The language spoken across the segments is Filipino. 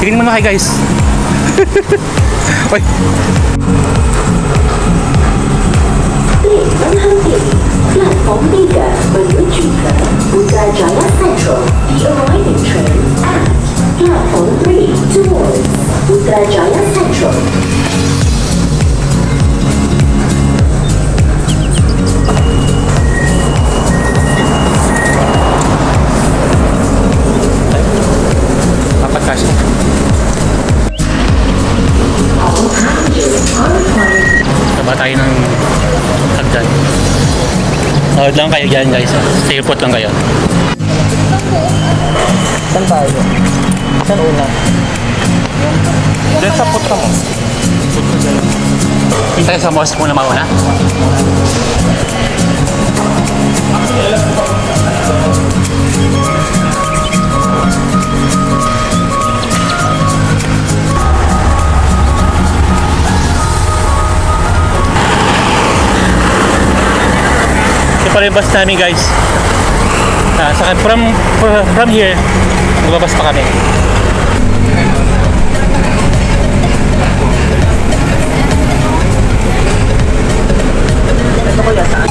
Tingin mo na kayo guys. Oy. Platform 3 menuju ke Putrajaya Central. The arriving train at Platform 3 towards Putrajaya Central. Taba tayo ng hagdan. Hagdan lang kayo dyan guys. Sa airport lang kayo. Saan tayo? Saan una? Diyan sa putra mo. Tayo sa mosque muna mauna. Pala yung bus namin guys. From here magbabas pa kami. Ito ko yan saan?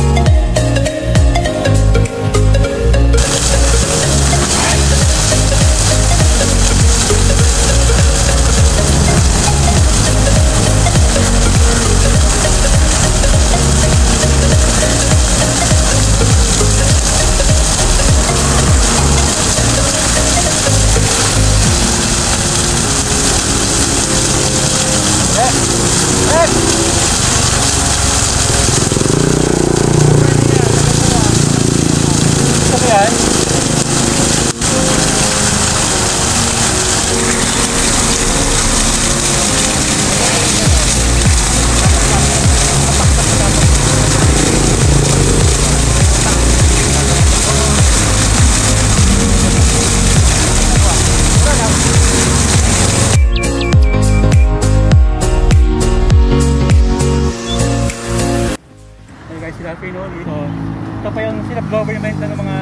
Ito pa yung government ng mga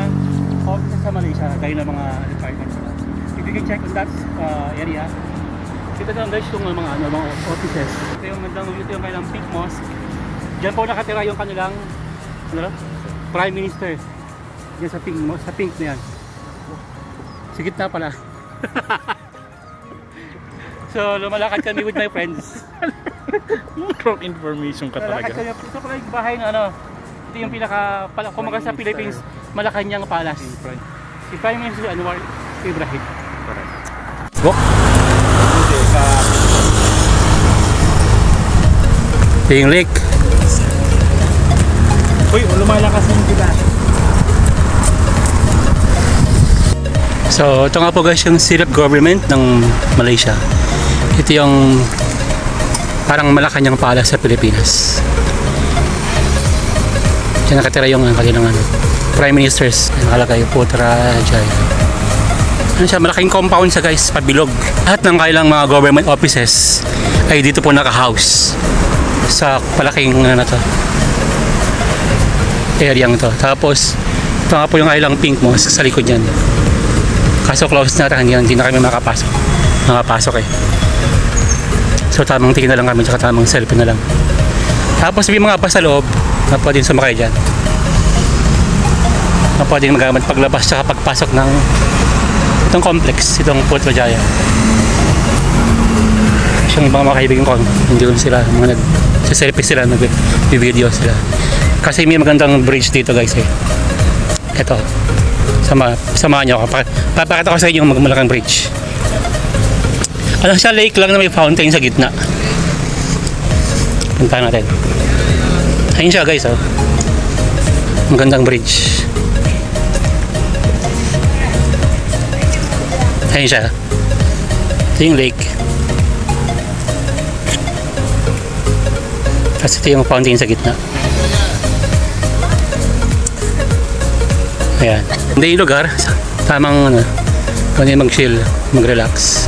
offices sa Malaysia, kayo ng mga departments. If you can check on that area, ito lang guys yung mga offices. Ito yung kanilang Pink Mosque. Diyan po nakatira yung kanilang Prime Minister. Diyan sa pink na yan. Sa gitna pala. So lumalakad kami with my friends. Wrong information ka talaga. Ito pala yung bahay na ito yung kumaga sa Philippines, Malacanang Palace. Si Prime Minister Anwar Ibrahim. Walk. Ito yung lake. Uy, lumalakas yung diba? So ito nga po guys yung Silip government ng Malaysia. Ito yung parang Malacanang Palace sa Pilipinas. Diyan nakatira yung kanilang Prime Ministers. Nakalagay yung Putrajaya. Ano siya, malaking compound siya guys, pabilog. Lahat ng kailang mga government offices ay dito po naka-house sa palaking area to. Tapos ito nga po yung kailang Pink Mosque sa likod yan. Kaso close na rin yan, hindi na kami makapasok eh. So tamang tingin na lang kami, tsaka tamang selfie na lang. Tapos may mga bus sa loob na pwedeng sumakay dyan, na pwedeng magamit paglabas tsaka pagpasok ng itong complex, itong Putrajaya. Siyang ibang mga kaibigan ko, hindi ko sila, mga nag-selfie sila, nag-video sila. Kasi may magandang bridge dito guys eh. Ito, samahan nyo ako. Papakita ko sa inyo yung malaking bridge. Ano siya, lake lang na may fountain sa gitna. Puntahan natin. Ayun siya guys oh. Magandang bridge. Ayun siya. Ito yung lake. Tapos ito yung fountain sa gitna. Ayan. Hindi yung lugar. Tamang pwede mag-chill, mag-relax.